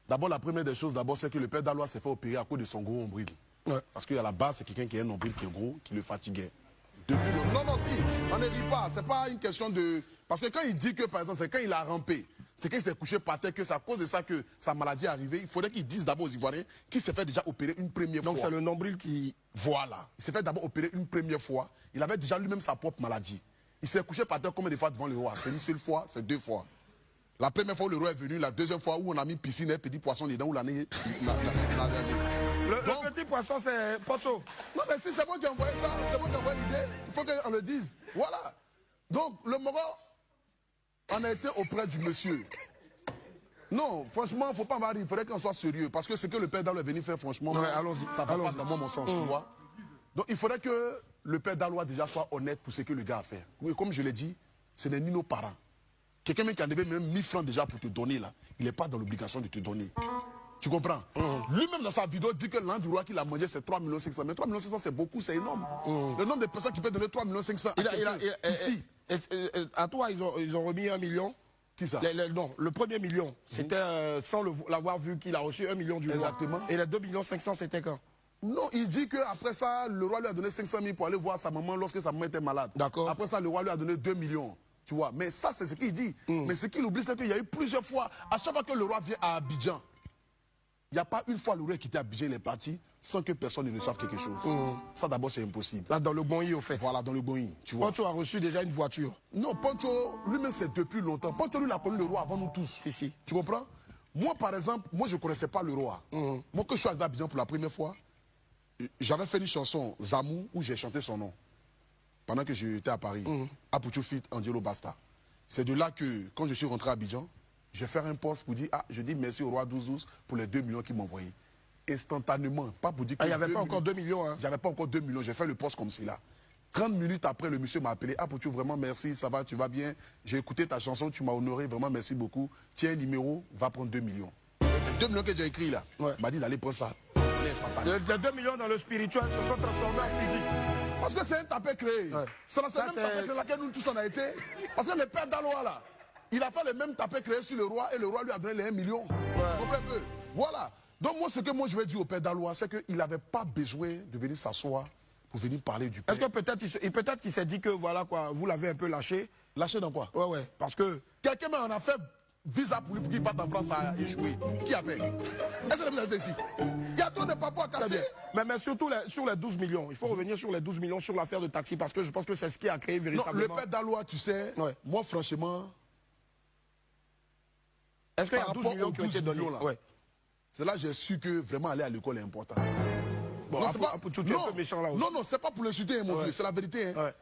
D'abord, la première des choses, c'est que le père Dalois s'est fait opérer à cause de son gros nombril. Parce qu'à la base, c'est quelqu'un qui a un nombril qui est gros, qui le fatiguait. Depuis le... Non, si, on ne rit pas. C'est pas une question de... Parce que quand il dit que, par exemple, c'est quand il a rampé, c'est quand il s'est couché par terre, que c'est à cause de ça que sa maladie est arrivée. Il faudrait qu'ils disent d'abord aux Ivoiriens qu'il s'est fait déjà opérer une première fois. Donc c'est le nombril qui... Voilà. Il s'est fait d'abord opérer une première fois. Il avait déjà lui-même sa propre maladie. Il s'est couché par terre combien de fois devant le roi? C'est une seule fois, c'est 2 fois. La première fois où le roi est venu, la deuxième fois où on a mis piscine et petit poisson dedans, où l'année... Le petit poisson, c'est Pocho. Non, mais si c'est moi qui ai envoyé ça, c'est moi qui ai envoyé l'idée, il faut qu'on le dise. Voilà. Donc, le Moro, on a été auprès du monsieur. Non, franchement, il ne faut pas marier, il faudrait qu'on soit sérieux. Parce que ce que le père Dalois est venu faire, franchement, ça va pas dans mon sens, tu vois. Donc, il faudrait que le père Dalois déjà soit honnête pour ce que le gars a fait. Oui, comme je l'ai dit, ce n'est ni nos parents. Quelqu'un qui en devait même 1000 francs déjà pour te donner, là, il n'est pas dans l'obligation de te donner. Tu comprends? Lui-même dans sa vidéo dit que l'an du roi qu'il a mangé c'est 3 500 000. Mais 3 500 000 c'est beaucoup, c'est énorme. Le nombre de personnes qui peuvent donner 3 500 000 ici. À toi, ils ont remis 1 million. Qui ça? Non, le premier million, c'était sans l'avoir vu qu'il a reçu 1 million du roi. Exactement. Et les 2 500 000, c'était quand? Non, il dit qu'après ça, le roi lui a donné 500 000 pour aller voir sa maman lorsque sa maman était malade. D'accord. Après ça, le roi lui a donné 2 millions. Tu vois, mais ça, c'est ce qu'il dit. Mais ce qu'il oublie, c'est qu'il y a eu plusieurs fois, à chaque fois que le roi vient à Abidjan, il n'y a pas une fois le roi qui était à Abidjan, il est parti, sans que personne ne reçoive quelque chose. Ça, d'abord, c'est impossible. Là, dans le Gonyi, au fait. Voilà, dans le Gonyi, tu vois. Poncho a reçu déjà une voiture. Non, Poncho, lui-même, c'est depuis longtemps. Poncho, lui, il a connu le roi avant nous tous. Si. Tu comprends? Moi, par exemple, moi, je ne connaissais pas le roi. Moi, quand je suis arrivé à Abidjan pour la première fois, j'avais fait une chanson, Zamou, où j'ai chanté son nom. Pendant que j'étais à Paris, à Pouchoufit, Angelo Basta. C'est de là que, quand je suis rentré à Abidjan, j'ai fait un post pour dire, je dis merci au roi Douzous pour les 2 millions qu'il m'a envoyés. Instantanément, pas pour dire que... il n'y avait pas encore 2 millions. Hein. J'avais pas encore 2 millions, j'ai fait le post comme cela. 30 minutes après, le monsieur m'a appelé, Pouchou, vraiment merci, ça va, tu vas bien. J'ai écouté ta chanson, tu m'as honoré, vraiment merci beaucoup. Tiens un numéro, va prendre 2 millions. Les 2 millions que j'ai écrit là, m'a dit d'aller prendre ça. Les 2 millions dans le spirituel se sont transformés en physique. Parce que c'est un tapé créé. C'est la même tapé créé laquelle nous tous on a été. Parce que le père Dalois là, il a fait le même tapé créé sur le roi et le roi lui a donné les 1 million. Tu comprends un peu? Voilà. Donc moi, ce que moi je vais dire au père Dalois, c'est qu'il n'avait pas besoin de venir s'asseoir pour venir parler du père. Est-ce que peut-être qu'il s'est dit que voilà quoi, vous l'avez un peu lâché? Lâché dans quoi? Ouais, parce que... Quelqu'un en a fait visa pour lui pour qu'il parte en France à échouer. Qui a fait? Est-ce que vous avez fait ici? Il y a trop de papas à casser. Mais surtout sur les 12 millions. Il faut revenir sur les 12 millions sur l'affaire de taxi parce que je pense que c'est ce qui a créé véritablement... Non, le père Dalois, tu sais, moi franchement... Est-ce qu'il y a 12 millions qui ont été donnés là? C'est là que j'ai su que vraiment aller à l'école est important. Bon, non, tu es un peu méchant là aussi. Non, c'est pas pour l'insulter, mon vieux, c'est la vérité. Hein.